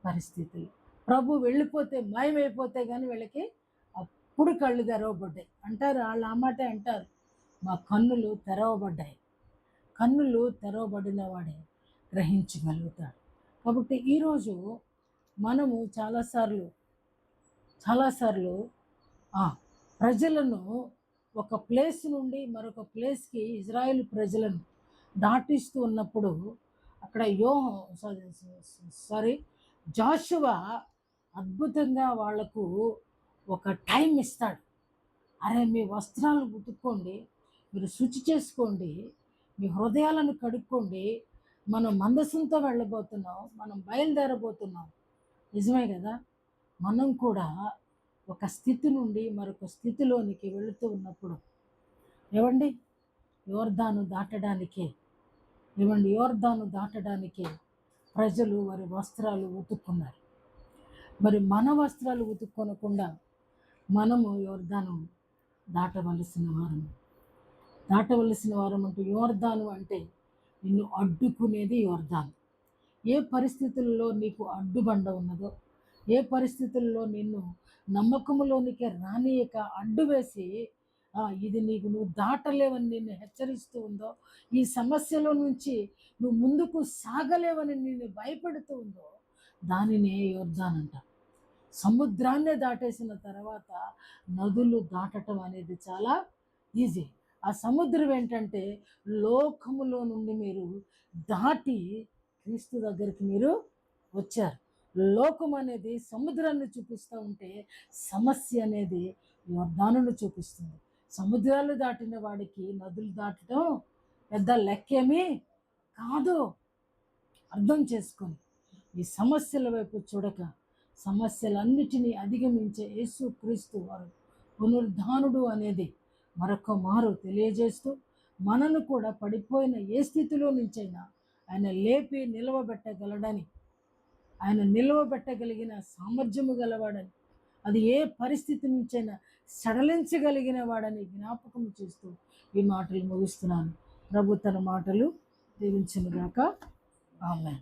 పరిస్థితులు. ప్రభు వెళ్ళిపోతే మాయమైపోతే కానీ వీళ్ళకి అప్పుడు కళ్ళు తెరవబడ్డాయి అంటారు. వాళ్ళు ఆ మాటే అంటారు, మా కన్నులు తెరవబడ్డాయి. కన్నులు తెరవబడిన వాడే గ్రహించగలుగుతాడు. కాబట్టి ఈరోజు మనము చాలాసార్లు ప్రజలను ఒక ప్లేస్ నుండి మరొక ప్లేస్కి ఇజ్రాయేల్ ప్రజలను దాటిస్తూ ఉన్నప్పుడు అక్కడ జాషువా అద్భుతంగా వాళ్లకు ఒక టైం ఇస్తాడు. అరే మీ వస్త్రాలు ఉతుక్కోండి, మీరు శుచి చేసుకోండి, మీ హృదయాలను కడుక్కోండి, మనం మందసంతో వెళ్ళబోతున్నాం, మనం బయలుదేరబోతున్నాం. నిజమే కదా. మనం కూడా ఒక స్థితి నుండి మరొక స్థితిలోనికి వెళుతూ ఉన్నప్పుడు యోర్దాను దాటడానికే ప్రజలు వారి వస్త్రాలు ఉతుక్కున్నారు. మరి మన వస్త్రాలు ఉతుక్కొనకుండా మనము యోర్దాను దాటవలసిన వారం అంటే యోర్దాను అంటే నిన్ను అడ్డుకునేది యోర్దాను. ఏ పరిస్థితుల్లో నీకు అడ్డుబండ ఉన్నదో, ఏ పరిస్థితుల్లో నిన్ను నమ్మకంలోనికి రానియక అడ్డు వేసి ఇది నువ్వు దాటలేవని నిన్ను హెచ్చరిస్తూ ఉందో, ఈ సమస్యలో నుంచి నువ్వు ముందుకు సాగలేవని నిన్ను భయపెడుతూ ఉందో దానినే యోర్దాన్ అంట. సముద్రాన్నే దాటేసిన తర్వాత నదులు దాటడం అనేది చాలా ఈజీ. ఆ సముద్రం ఏంటంటే లోకములో నుండి మీరు దాటి క్రీస్తు దగ్గరికి మీరు వచ్చారు. లోకం అనేది సముద్రాన్ని చూపిస్తూ ఉంటే సమస్య అనేది యోర్దానును చూపిస్తుంది. సముద్రాలు దాటిన వాడికి నదులు దాటడం పెద్ద లెక్కేమీ కాదు. అర్థం చేసుకొని ఈ సమస్యల వైపు చూడక సమస్యలన్నిటినీ అధిగమించే యేసు క్రీస్తు వారు పునరుద్ధానుడు అనేది మరొక మారు తెలియజేస్తూ మనను కూడా పడిపోయిన ఏ స్థితిలో నుంచైనా ఆయన లేపి నిలవబెట్టగలిగిన సామర్థ్యము గలవాడని, అది ఏ పరిస్థితి నుంచైనా సడలించగలిగిన వాడని జ్ఞాపకం చేస్తూ ఈ మాటలు ముగిస్తున్నాను. ప్రభు తన మాటలు దీవించునుగాక. ఆమేన్.